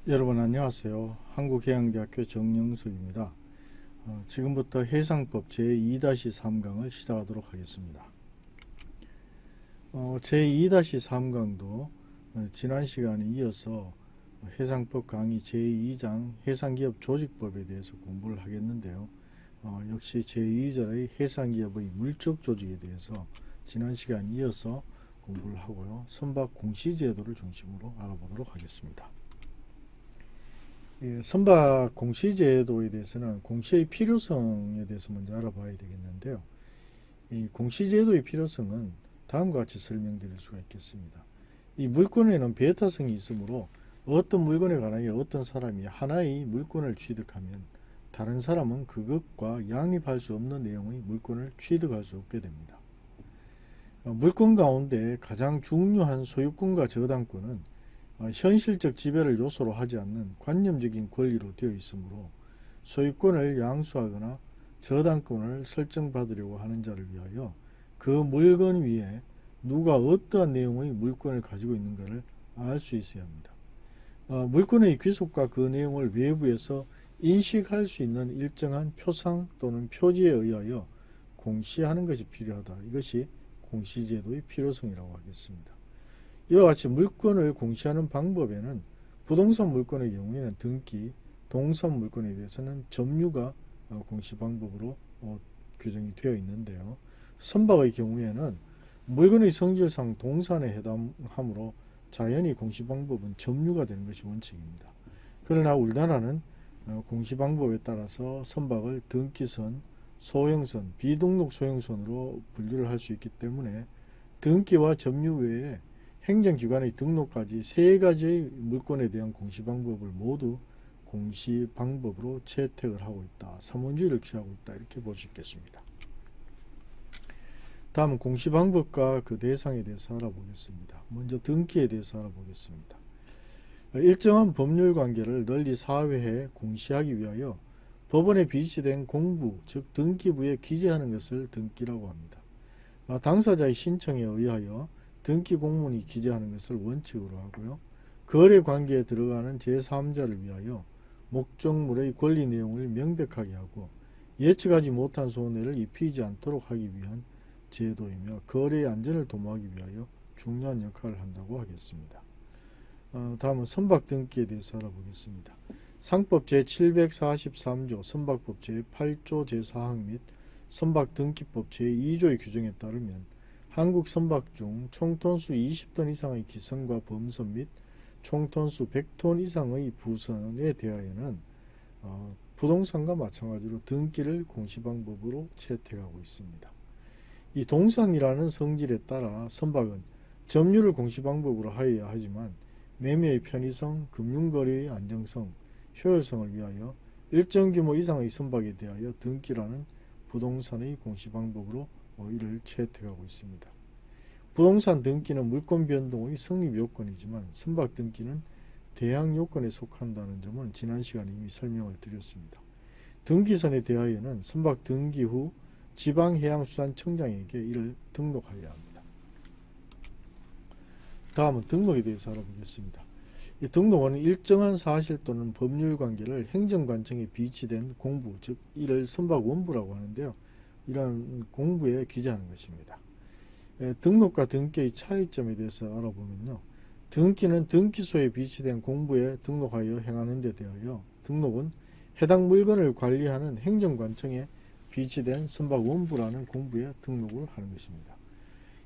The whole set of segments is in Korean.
여러분 안녕하세요. 한국해양대학교 정영석입니다. 지금부터 해상법 제2-3강을 시작하도록 하겠습니다. 제2-3강도 지난 시간에 이어서 해상법 강의 제2장 해상기업 조직법에 대해서 공부를 하겠는데요. 역시 제2절의 해상기업의 물적 조직에 대해서 지난 시간에 이어서 공부를 하고요. 선박 공시제도를 중심으로 알아보도록 하겠습니다. 선박 공시제도에 대해서는 공시의 필요성에 대해서 먼저 알아봐야 되겠는데요. 이 공시제도의 필요성은 다음과 같이 설명드릴 수가 있겠습니다. 이 물건에는 배타성이 있으므로 어떤 물건에 관하여 어떤 사람이 하나의 물건을 취득하면 다른 사람은 그것과 양립할 수 없는 내용의 물건을 취득할 수 없게 됩니다. 물건 가운데 가장 중요한 소유권과 저당권은 현실적 지배를 요소로 하지 않는 관념적인 권리로 되어 있으므로 소유권을 양수하거나 저당권을 설정받으려고 하는 자를 위하여 그 물건 위에 누가 어떠한 내용의 물건을 가지고 있는가를 알 수 있어야 합니다. 물건의 귀속과 그 내용을 외부에서 인식할 수 있는 일정한 표상 또는 표지에 의하여 공시하는 것이 필요하다. 이것이 공시제도의 필요성이라고 하겠습니다. 이와 같이 물건을 공시하는 방법에는 부동산 물건의 경우에는 등기, 동산 물건에 대해서는 점유가 공시 방법으로 규정이 되어 있는데요. 선박의 경우에는 물건의 성질상 동산에 해당하므로 자연히 공시 방법은 점유가 되는 것이 원칙입니다. 그러나 우리나라는 공시 방법에 따라서 선박을 등기선, 소형선, 비등록 소형선으로 분류를 할 수 있기 때문에 등기와 점유 외에 행정기관의 등록까지 세 가지의 물건에 대한 공시 방법을 모두 공시 방법으로 채택을 하고 있다. 삼원주의를 취하고 있다. 이렇게 볼 수 있겠습니다. 다음은 공시 방법과 그 대상에 대해서 알아보겠습니다. 먼저 등기에 대해서 알아보겠습니다. 일정한 법률 관계를 널리 사회에 공시하기 위하여 법원에 비치된 공부, 즉 등기부에 기재하는 것을 등기라고 합니다. 당사자의 신청에 의하여 등기 공문이 기재하는 것을 원칙으로 하고요. 거래 관계에 들어가는 제3자를 위하여 목적물의 권리 내용을 명백하게 하고 예측하지 못한 손해를 입히지 않도록 하기 위한 제도이며 거래의 안전을 도모하기 위하여 중요한 역할을 한다고 하겠습니다. 다음은 선박 등기에 대해서 알아보겠습니다. 상법 제743조, 선박법 제8조 제4항 및 선박등기법 제2조의 규정에 따르면 한국 선박 중 총톤수 20톤 이상의 기선과 범선 및 총톤수 100톤 이상의 부선에 대하여는 부동산과 마찬가지로 등기를 공시방법으로 채택하고 있습니다. 이 동산이라는 성질에 따라 선박은 점유를 공시방법으로 하여야 하지만 매매의 편의성, 금융거래의 안정성, 효율성을 위하여 일정 규모 이상의 선박에 대하여 등기라는 부동산의 공시방법으로 이를 채택하고 있습니다. 부동산 등기는 물권 변동의 성립 요건이지만 선박 등기는 대항 요건에 속한다는 점은 지난 시간에 이미 설명을 드렸습니다. 등기선에 대하여는 선박 등기 후 지방해양수산청장에게 이를 등록하여야 합니다. 다음은 등록에 대해서 알아보겠습니다. 이 등록은 일정한 사실 또는 법률 관계를 행정관청에 비치된 공부, 즉 이를 선박원부라고 하는데요. 이러한 공부에 기재하는 것입니다. 등록과 등기의 차이점에 대해서 알아보면요. 등기는 등기소에 비치된 공부에 등록하여 행하는 데 대하여 등록은 해당 물건을 관리하는 행정관청에 비치된 선박원부라는 공부에 등록을 하는 것입니다.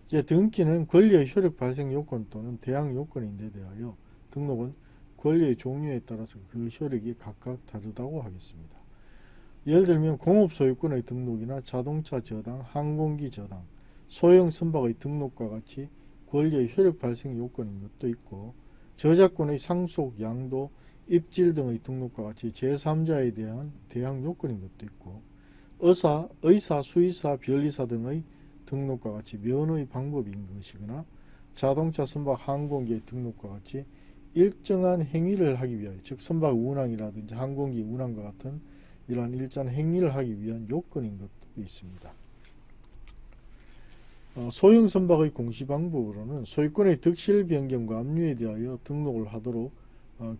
이제 등기는 권리의 효력 발생 요건 또는 대항 요건인데 대하여 등록은 권리의 종류에 따라서 그 효력이 각각 다르다고 하겠습니다. 예를 들면 공업소유권의 등록이나 자동차 저당, 항공기 저당, 소형 선박의 등록과 같이 권리의 효력 발생 요건인 것도 있고 저작권의 상속, 양도, 입질 등의 등록과 같이 제3자에 대한 대항 요건인 것도 있고 의사, 수의사, 변리사 등의 등록과 같이 면의 방법인 것이거나 자동차, 선박, 항공기의 등록과 같이 일정한 행위를 하기 위하여 즉 선박 운항이라든지 항공기 운항과 같은 이러한 일정한 행위를 하기 위한 요건인 것도 있습니다. 소형 선박의 공시 방법으로는 소유권의 득실 변경과 압류에 대하여 등록을 하도록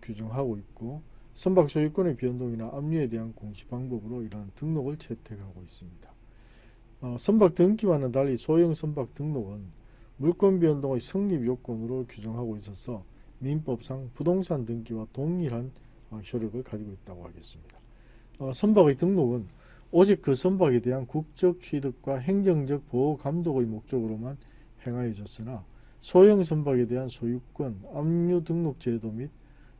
규정하고 있고, 선박 소유권의 변동이나 압류에 대한 공시 방법으로 이러한 등록을 채택하고 있습니다. 선박 등기와는 달리 소형 선박 등록은 물권 변동의 성립 요건으로 규정하고 있어서 민법상 부동산 등기와 동일한 효력을 가지고 있다고 하겠습니다. 선박의 등록은 오직 그 선박에 대한 국적 취득과 행정적 보호 감독의 목적으로만 행하여졌으나 소형 선박에 대한 소유권, 압류 등록 제도 및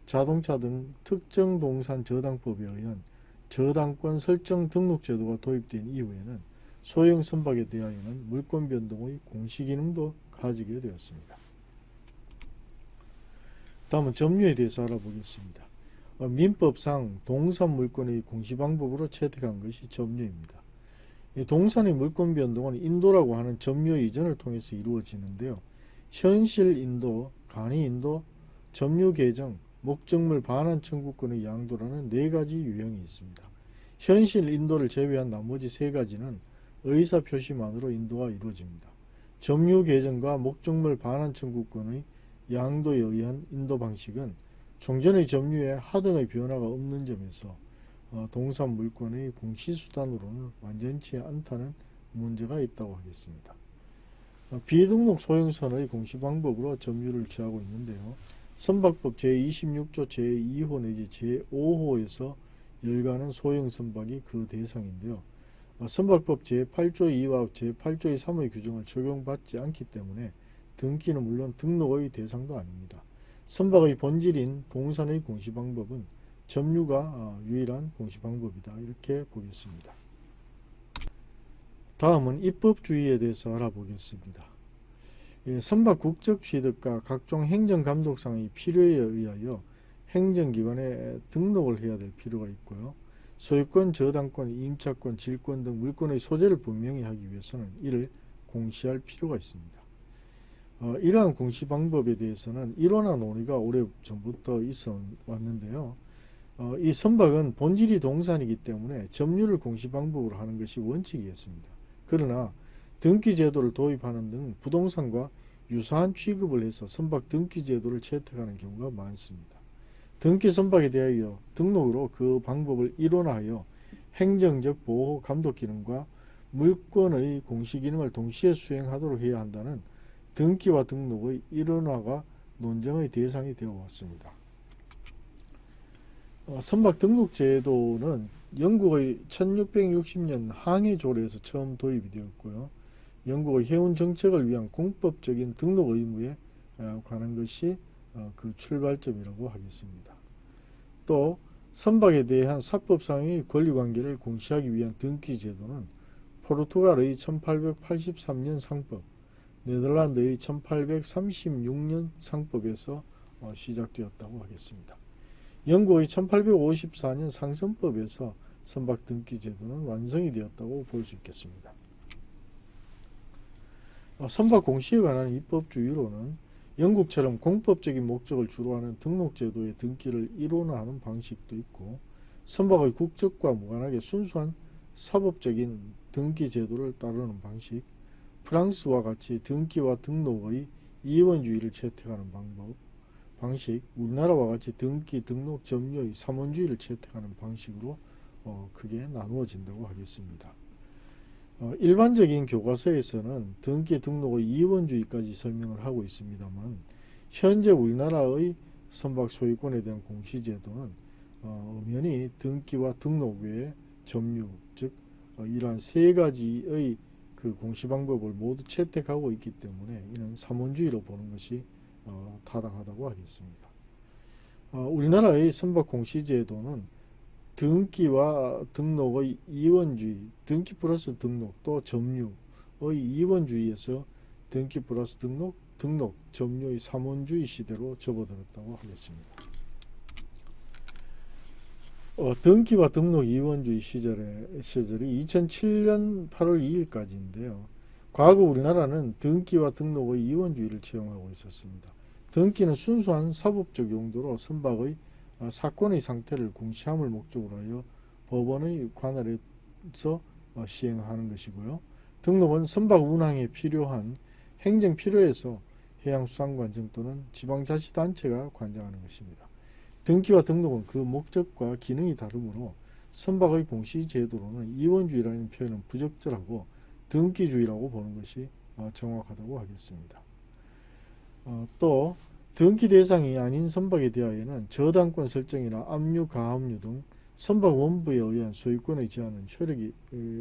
자동차 등 특정 동산 저당법에 의한 저당권 설정 등록 제도가 도입된 이후에는 소형 선박에 대하여는 물권 변동의 공시 기능도 가지게 되었습니다. 다음은 점유에 대해서 알아보겠습니다. 민법상 동산 물권의 공시 방법으로 채택한 것이 점유입니다. 동산의 물권 변동은 인도라고 하는 점유 이전을 통해서 이루어지는데요. 현실 인도, 간이 인도, 점유 개정, 목적물 반환 청구권의 양도라는 4가지 유형이 있습니다. 현실 인도를 제외한 나머지 3가지는 의사표시만으로 인도가 이루어집니다. 점유 개정과 목적물 반환 청구권의 양도에 의한 인도 방식은 종전의 점유에 하등의 변화가 없는 점에서 동산 물권의 공시수단으로는 완전치 않다는 문제가 있다고 하겠습니다. 비등록 소형선의 공시 방법으로 점유를 취하고 있는데요. 선박법 제26조 제2호 내지 제5호에서 열가는 소형 선박이 그 대상인데요. 선박법 제8조 2와 제8조 3의 규정을 적용받지 않기 때문에 등기는 물론 등록의 대상도 아닙니다. 선박의 본질인 동산의 공시 방법은 점유가 유일한 공시 방법이다, 이렇게 보겠습니다. 다음은 입법주의에 대해서 알아보겠습니다. 선박 국적 취득과 각종 행정감독상의 필요에 의하여 행정기관에 등록을 해야 될 필요가 있고요. 소유권, 저당권, 임차권, 질권 등 물권의 소재를 분명히 하기 위해서는 이를 공시할 필요가 있습니다. 이러한 공시 방법에 대해서는 이론화 논의가 오래전부터 있어 왔는데요. 이 선박은 본질이 동산이기 때문에 점유를 공시 방법으로 하는 것이 원칙이었습니다. 그러나 등기 제도를 도입하는 등 부동산과 유사한 취급을 해서 선박 등기 제도를 채택하는 경우가 많습니다. 등기 선박에 대하여 등록으로 그 방법을 이론화하여 행정적 보호 감독 기능과 물권의 공시 기능을 동시에 수행하도록 해야 한다는 등기와 등록의 이론화가 논쟁의 대상이 되어 왔습니다. 선박 등록 제도는 영국의 1660년 항해 조례에서 처음 도입이 되었고요. 영국의 해운 정책을 위한 공법적인 등록 의무에 관한 것이 그 출발점이라고 하겠습니다. 또 선박에 대한 사법상의 권리관계를 공시하기 위한 등기 제도는 포르투갈의 1883년 상법, 네덜란드의 1836년 상법에서 시작되었다고 하겠습니다. 영국의 1854년 상선법에서 선박 등기 제도는 완성이 되었다고 볼 수 있겠습니다. 선박 공시에 관한 입법주의로는 영국처럼 공법적인 목적을 주로 하는 등록제도의 등기를 이론화하는 방식도 있고, 선박의 국적과 무관하게 순수한 사법적인 등기 제도를 따르는 방식, 프랑스와 같이 등기와 등록의 이원주의를 채택하는 방식, 우리나라와 같이 등기, 등록, 점유의 삼원주의를 채택하는 방식으로 크게 나누어진다고 하겠습니다. 일반적인 교과서에서는 등기, 등록의 이원주의까지 설명을 하고 있습니다만, 현재 우리나라의 선박 소유권에 대한 공시제도는 엄연히 등기와 등록 외에 점유, 즉 이러한 3가지의 그 공시 방법을 모두 채택하고 있기 때문에 이는 삼원주의로 보는 것이 타당하다고 하겠습니다. 우리나라의 선박 공시제도는 등기와 등록의 이원주의, 등기 플러스 등록, 또 점유의 이원주의에서 등기 플러스 등록, 등록, 점유의 삼원주의 시대로 접어들었다고 하겠습니다. 등기와 등록 이원주의 시절이 2007년 8월 2일까지인데요. 과거 우리나라는 등기와 등록의 이원주의를 채용하고 있었습니다. 등기는 순수한 사법적 용도로 선박의 사건의 상태를 공시함을 목적으로 하여 법원의 관할에서 시행하는 것이고요. 등록은 선박 운항에 필요한 행정 필요에서 해양수산관청 또는 지방자치단체가 관장하는 것입니다. 등기와 등록은 그 목적과 기능이 다르므로 선박의 공시제도로는 이원주의라는 표현은 부적절하고 등기주의라고 보는 것이 정확하다고 하겠습니다. 또 등기 대상이 아닌 선박에 대하여는 저당권 설정이나 압류, 가압류 등 선박 원부에 의한 소유권의 제한은 효력이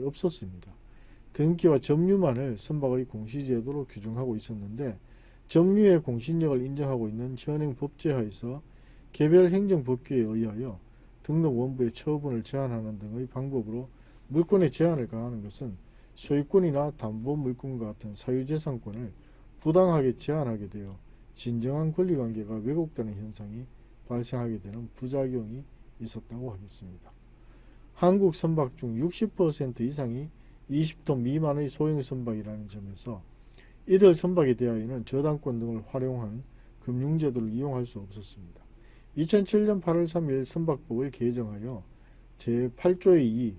없었습니다. 등기와 점유만을 선박의 공시제도로 규정하고 있었는데 점유의 공신력을 인정하고 있는 현행 법제하에서 개별 행정법규에 의하여 등록 원부의 처분을 제한하는 등의 방법으로 물권의 제한을 가하는 것은 소유권이나 담보 물권과 같은 사유재산권을 부당하게 제한하게 되어 진정한 권리관계가 왜곡되는 현상이 발생하게 되는 부작용이 있었다고 하겠습니다. 한국 선박 중 60% 이상이 20톤 미만의 소형 선박이라는 점에서 이들 선박에 대하여는 저당권 등을 활용한 금융제도를 이용할 수 없었습니다. 2007년 8월 3일 선박법을 개정하여 제8조의 2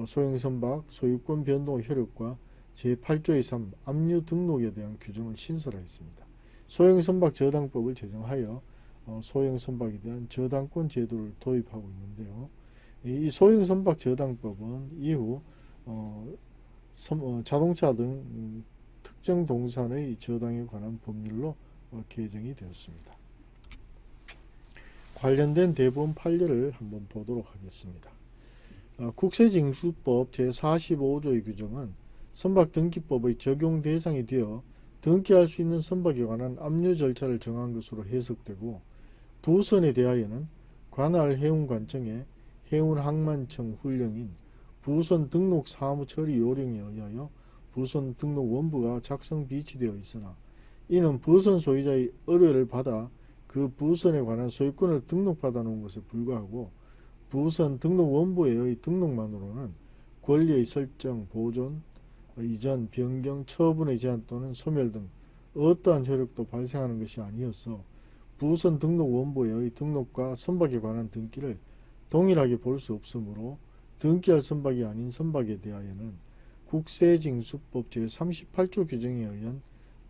소형 선박 소유권 변동 효력과 제8조의 3 압류 등록에 대한 규정을 신설하였습니다. 소형 선박 저당법을 제정하여 소형 선박에 대한 저당권 제도를 도입하고 있는데요. 이 소형 선박 저당법은 이후 자동차 등 특정 동산의 저당에 관한 법률로 개정이 되었습니다. 관련된 대법원 판례를 한번 보도록 하겠습니다. 국세징수법 제45조의 규정은 선박등기법의 적용 대상이 되어 등기할 수 있는 선박에 관한 압류 절차를 정한 것으로 해석되고 부선에 대하여는 관할 해운관청의 해운항만청 훈령인 부선 등록 사무 처리 요령에 의하여 부선 등록 원부가 작성 비치되어 있으나 이는 부선 소유자의 의뢰를 받아 그 부선에 관한 소유권을 등록받아 놓은 것에 불과하고 부선 등록 원부의 등록만으로는 권리의 설정, 보존, 이전, 변경, 처분의 제한 또는 소멸 등 어떠한 효력도 발생하는 것이 아니어서 부선 등록 원부의 등록과 선박에 관한 등기를 동일하게 볼 수 없으므로 등기할 선박이 아닌 선박에 대하여는 국세징수법 제38조 규정에 의한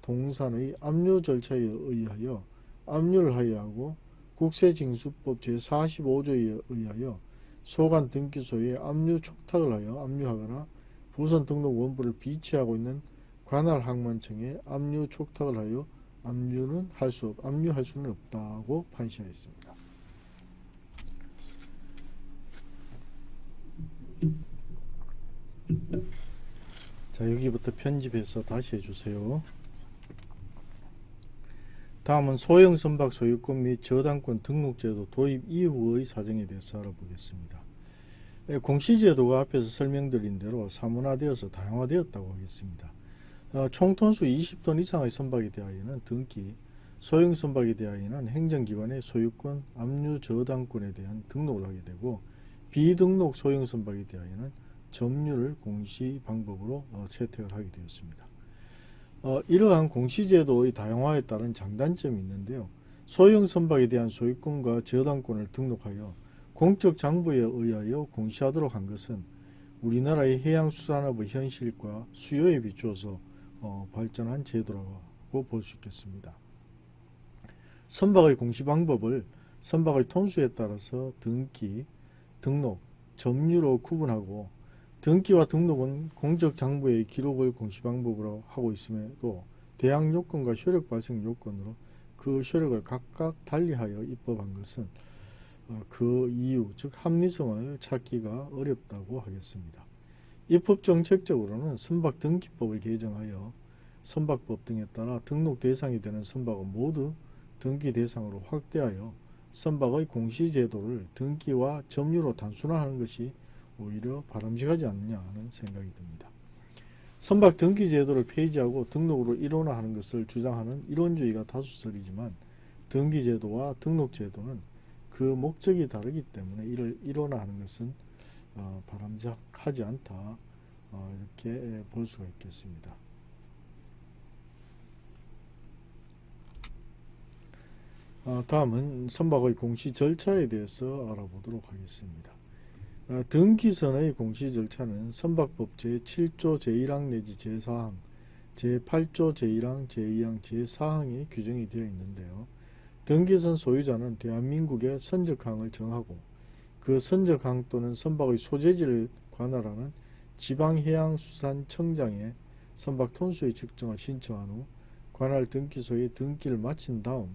동산의 압류 절차에 의하여 압류를 하여야 하고 국세징수법 제45조에 의하여 소관 등기소에 압류 촉탁을 하여 압류하거나 부선 등록 원부를 비치하고 있는 관할 항만청에 압류 촉탁을 하여 압류할 수는 없다고 판시하였습니다. 자, 여기부터 편집해서 다시 해주세요. 다음은 소형 선박 소유권 및 저당권 등록제도 도입 이후의 사정에 대해서 알아보겠습니다. 공시제도가 앞에서 설명드린 대로 사문화되어서 다양화되었다고 하겠습니다. 총톤수 20톤 이상의 선박에 대하여는 등기, 소형 선박에 대하여는 행정기관의 소유권, 압류 저당권에 대한 등록을 하게 되고 비등록 소형 선박에 대하여는 점유를 공시 방법으로 채택을 하게 되었습니다. 이러한 공시제도의 다양화에 따른 장단점이 있는데요. 소형 선박에 대한 소유권과 저당권을 등록하여 공적 장부에 의하여 공시하도록 한 것은 우리나라의 해양수산업의 현실과 수요에 비추어서 발전한 제도라고 볼 수 있겠습니다. 선박의 공시 방법을 선박의 톤수에 따라서 등기, 등록, 점유로 구분하고 등기와 등록은 공적 장부의 기록을 공시 방법으로 하고 있음에도 대항 요건과 효력 발생 요건으로 그 효력을 각각 달리하여 입법한 것은 그 이유, 즉 합리성을 찾기가 어렵다고 하겠습니다. 입법 정책적으로는 선박 등기법을 개정하여 선박법 등에 따라 등록 대상이 되는 선박은 모두 등기 대상으로 확대하여 선박의 공시제도를 등기와 점유로 단순화하는 것이 오히려 바람직하지 않느냐 하는 생각이 듭니다. 선박 등기 제도를 폐지하고 등록으로 일원화하는 것을 주장하는 이론주의가 다수설이지만 등기 제도와 등록 제도는 그 목적이 다르기 때문에 이를 일원화하는 것은 바람직하지 않다 이렇게 볼 수가 있겠습니다. 다음은 선박의 공시 절차에 대해서 알아보도록 하겠습니다. 등기선의 공시 절차는 선박법 제7조 제1항 내지 제4항, 제8조 제1항, 제2항, 제4항에 규정이 되어 있는데요. 등기선 소유자는 대한민국의 선적항을 정하고 그 선적항 또는 선박의 소재지를 관할하는 지방해양수산청장에 선박 톤수의 측정을 신청한 후 관할 등기소에 등기를 마친 다음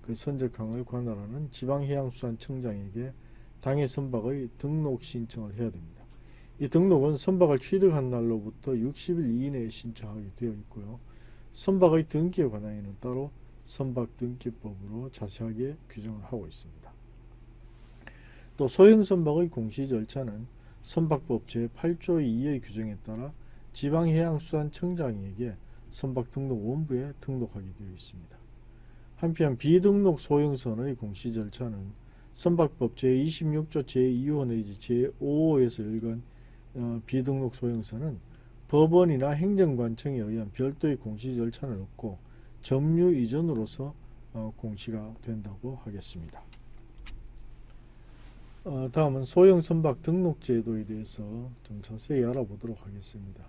그 선적항을 관할하는 지방해양수산청장에게 당해 선박의 등록 신청을 해야 됩니다. 이 등록은 선박을 취득한 날로부터 60일 이내에 신청하게 되어 있고요. 선박의 등기에 관하여는 따로 선박등기법으로 자세하게 규정을 하고 있습니다. 또 소형선박의 공시 절차는 선박법 제8조 2의 규정에 따라 지방해양수산청장에게 선박등록원부에 등록하게 되어 있습니다. 한편 비등록 소형선의 공시 절차는 선박법 제26조 제2호 내지 제5호에서 일관 비등록 소형선은 법원이나 행정관청에 의한 별도의 공시 절차는 없고 점유 이전으로서 공시가 된다고 하겠습니다. 다음은 소형 선박 등록 제도에 대해서 좀 자세히 알아보도록 하겠습니다.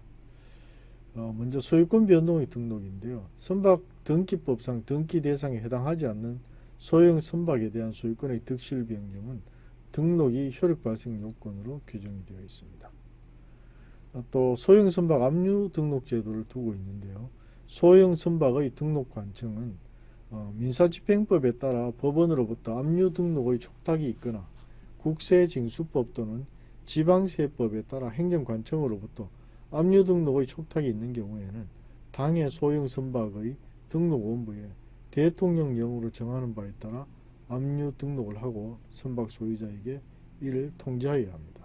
먼저 소유권 변동의 등록인데요. 선박 등기법상 등기 대상에 해당하지 않는 소형 선박에 대한 소유권의 득실 변경은 등록이 효력 발생 요건으로 규정이 되어 있습니다. 또 소형 선박 압류 등록 제도를 두고 있는데요. 소형 선박의 등록 관청은 민사집행법에 따라 법원으로부터 압류 등록의 촉탁이 있거나 국세징수법 또는 지방세법에 따라 행정관청으로부터 압류 등록의 촉탁이 있는 경우에는 당해 소형 선박의 등록원부에 대통령령으로 정하는 바에 따라 압류 등록을 하고 선박 소유자에게 이를 통지하여야 합니다.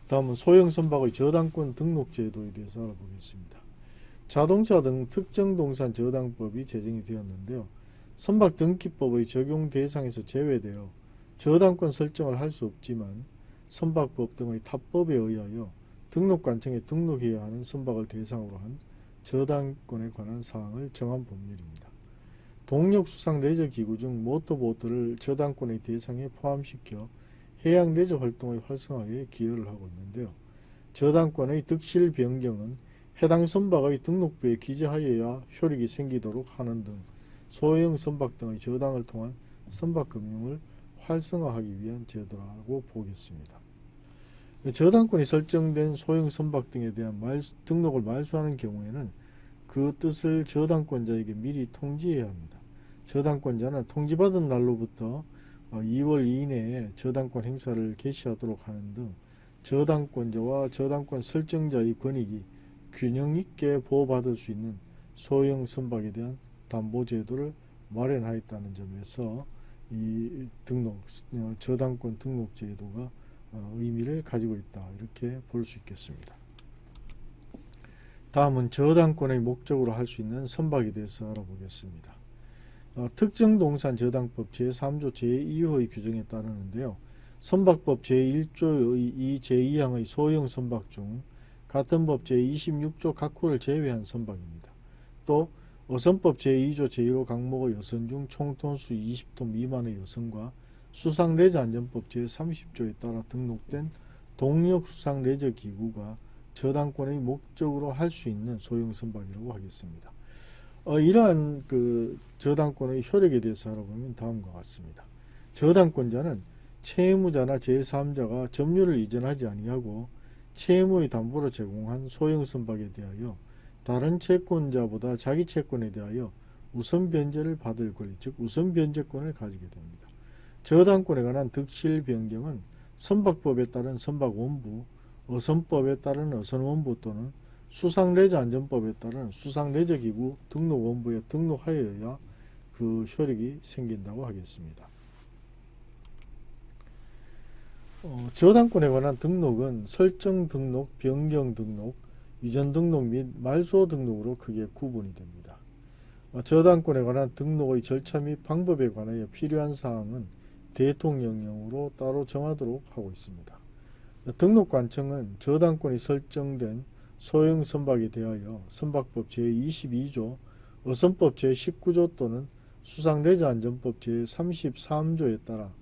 다음은 소형 선박의 저당권 등록 제도에 대해서 알아보겠습니다. 자동차 등 특정 동산 저당법이 제정이 되었는데요. 선박 등기법의 적용 대상에서 제외되어 저당권 설정을 할 수 없지만 선박법 등의 탑법에 의하여 등록관청에 등록해야 하는 선박을 대상으로 한 저당권에 관한 사항을 정한 법률입니다. 동력수상 레저기구 중 모터보트를 저당권의 대상에 포함시켜 해양 레저 활동의 활성화에 기여를 하고 있는데요. 저당권의 득실 변경은 해당 선박의 등록부에 기재하여야 효력이 생기도록 하는 등 소형 선박 등의 저당을 통한 선박 금융을 활성화하기 위한 제도라고 보겠습니다. 저당권이 설정된 소형 선박 등에 대한 등록을 말소하는 경우에는 그 뜻을 저당권자에게 미리 통지해야 합니다. 저당권자는 통지받은 날로부터 2월 이내에 저당권 행사를 개시하도록 하는 등 저당권자와 저당권 설정자의 권익이 균형 있게 보호받을 수 있는 소형 선박에 대한 담보 제도를 마련하였다는 점에서 이 저당권 등록 제도가 의미를 가지고 있다, 이렇게 볼 수 있겠습니다. 다음은 저당권의 목적으로 할 수 있는 선박에 대해서 알아보겠습니다. 특정 동산 저당법 제3조 제2호의 규정에 따르는데요. 선박법 제1조의 제2항의 소형 선박 중 같은 법 제26조 각 호를 제외한 선박입니다. 또 어선법 제2조 제1호 강목의 어선 중 총톤수 20톤 미만의 어선과 수상레저안전법 제30조에 따라 등록된 동력수상레저기구가 저당권의 목적으로 할 수 있는 소형 선박이라고 하겠습니다. 이러한 저당권의 효력에 대해서 알아보면 다음과 같습니다. 저당권자는 채무자나 제3자가 점유를 이전하지 아니하고 채무의 담보로 제공한 소형 선박에 대하여 다른 채권자보다 자기 채권에 대하여 우선 변제를 받을 권리, 즉 우선 변제권을 가지게 됩니다. 저당권에 관한 득실 변경은 선박법에 따른 선박원부, 어선법에 따른 어선원부 또는 수상레저안전법에 따른 수상레저기구 등록원부에 등록하여야 그 효력이 생긴다고 하겠습니다. 저당권에 관한 등록은 설정 등록, 변경 등록, 이전 등록 및 말소 등록으로 크게 구분이 됩니다. 저당권에 관한 등록의 절차 및 방법에 관하여 필요한 사항은 대통령령으로 따로 정하도록 하고 있습니다. 등록관청은 저당권이 설정된 소형 선박에 대하여 선박법 제22조, 어선법 제19조 또는 수상레저안전법 제33조에 따라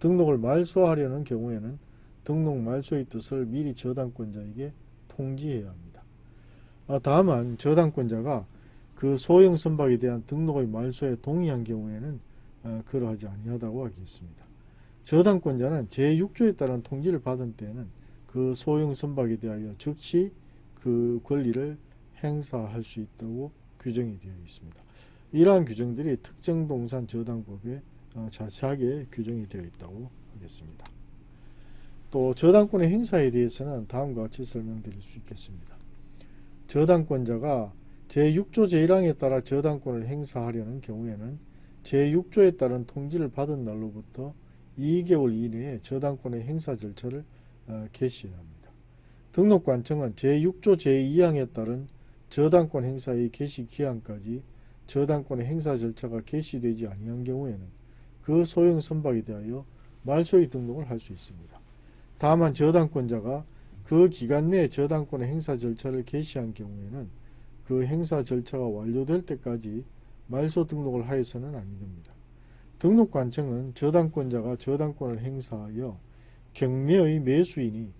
등록을 말소하려는 경우에는 등록 말소의 뜻을 미리 저당권자에게 통지해야 합니다. 다만 저당권자가 그 소형 선박에 대한 등록의 말소에 동의한 경우에는 그러하지 아니하다고 하겠습니다. 저당권자는 제6조에 따른 통지를 받은 때에는 그 소형 선박에 대하여 즉시 그 권리를 행사할 수 있다고 규정이 되어 있습니다. 이러한 규정들이 특정동산 저당법에 자세하게 규정이 되어 있다고 하겠습니다. 또 저당권의 행사에 대해서는 다음과 같이 설명드릴 수 있겠습니다. 저당권자가 제6조 제1항에 따라 저당권을 행사하려는 경우에는 제6조에 따른 통지를 받은 날로부터 2개월 이내에 저당권의 행사 절차를 개시해야 합니다. 등록관청은 제6조 제2항에 따른 저당권 행사의 개시 기한까지 저당권의 행사 절차가 개시되지 아니한 경우에는 그 소형 선박에 대하여 말소의 등록을 할 수 있습니다. 다만 저당권자가 그 기간 내에 저당권의 행사 절차를 개시한 경우에는 그 행사 절차가 완료될 때까지 말소 등록을 하여서는 아니 됩니다. 등록관청은 저당권자가 저당권을 행사하여 경매의 매수인이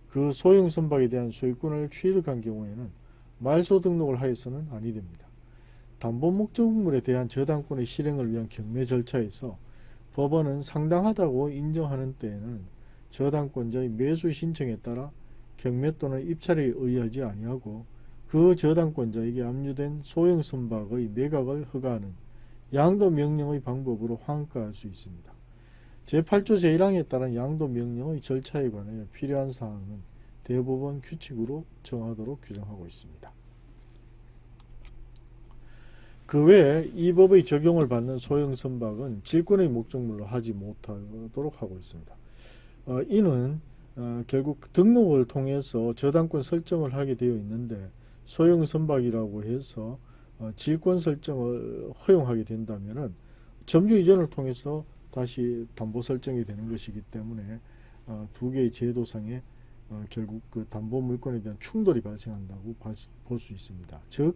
그 소형 선박에 대한 소유권을 취득한 경우에는 말소 등록을 하여서는 아니 됩니다. 담보 목적물에 대한 저당권의 실행을 위한 경매 절차에서 법원은 상당하다고 인정하는 때에는 저당권자의 매수 신청에 따라 경매 또는 입찰에 의하지 아니하고 그 저당권자에게 압류된 소형 선박의 매각을 허가하는 양도명령의 방법으로 환가할 수 있습니다. 제8조 제1항에 따른 양도명령의 절차에 관하여 필요한 사항은 대법원 규칙으로 정하도록 규정하고 있습니다. 그 외에 이 법의 적용을 받는 소형 선박은 질권의 목적물로 하지 못하도록 하고 있습니다. 이는 결국 등록을 통해서 저당권 설정을 하게 되어 있는데 소형 선박이라고 해서 질권 설정을 허용하게 된다면 점유 이전을 통해서 다시 담보 설정이 되는 것이기 때문에 두 개의 제도상에 결국 그 담보 물권에 대한 충돌이 발생한다고 볼 수 있습니다. 즉,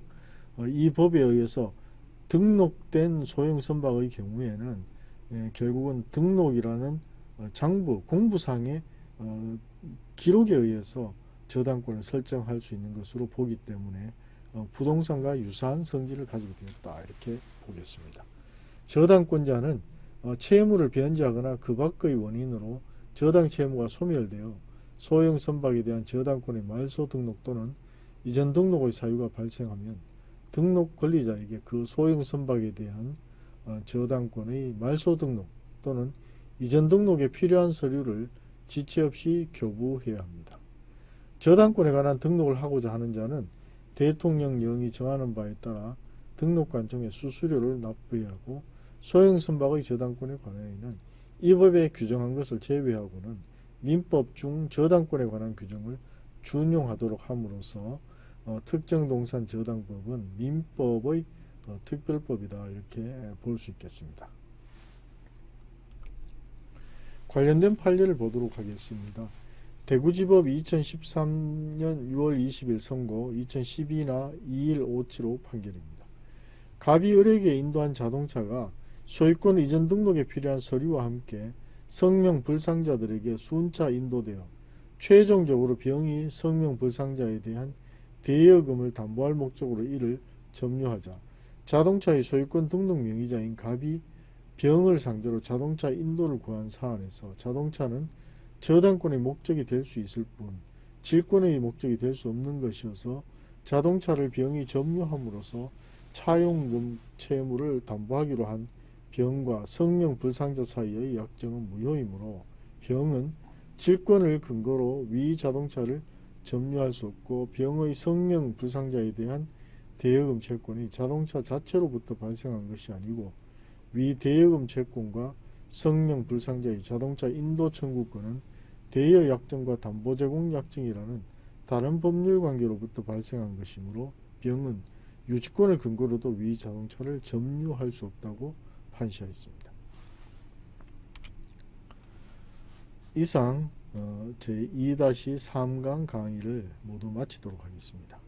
이 법에 의해서 등록된 소형 선박의 경우에는 결국은 등록이라는 장부, 공부상의 기록에 의해서 저당권을 설정할 수 있는 것으로 보기 때문에 부동산과 유사한 성질을 가지게 되었다, 이렇게 보겠습니다. 저당권자는 채무를 변제하거나 그 밖의 원인으로 저당 채무가 소멸되어 소형 선박에 대한 저당권의 말소 등록 또는 이전 등록의 사유가 발생하면 등록 권리자에게 그 소형 선박에 대한 저당권의 말소 등록 또는 이전 등록에 필요한 서류를 지체 없이 교부해야 합니다. 저당권에 관한 등록을 하고자 하는 자는 대통령령이 정하는 바에 따라 등록관청에 수수료를 납부해야 하고 소형 선박의 저당권에 관하여는 이 법에 규정한 것을 제외하고는 민법 중 저당권에 관한 규정을 준용하도록 함으로써 특정동산 저당법은 민법의 특별법이다, 이렇게 볼 수 있겠습니다. 관련된 판례를 보도록 하겠습니다. 대구지법 2013년 6월 20일 선고 2012나 21575 판결입니다. 갑이 을에게 인도한 자동차가 소유권 이전 등록에 필요한 서류와 함께 성명 불상자들에게 순차 인도되어 최종적으로 병이 성명 불상자에 대한 대여금을 담보할 목적으로 이를 점유하자 자동차의 소유권 등록 명의자인 갑이 병을 상대로 자동차 인도를 구한 사안에서 자동차는 저당권의 목적이 될 수 있을 뿐 질권의 목적이 될 수 없는 것이어서 자동차를 병이 점유함으로써 차용금 채무를 담보하기로 한 병과 성명 불상자 사이의 약정은 무효이므로 병은 질권을 근거로 위 자동차를 점유할 수 없고 병의 성명 불상자에 대한 대여금 채권이 자동차 자체로부터 발생한 것이 아니고 위 대여금 채권과 성명 불상자의 자동차 인도 청구권은 대여 약정과 담보 제공 약정이라는 다른 법률 관계로부터 발생한 것이므로 병은 유지권을 근거로도 위 자동차를 점유할 수 없다고 판시하였습니다. 이상 제2-3강 강의를 모두 마치도록 하겠습니다.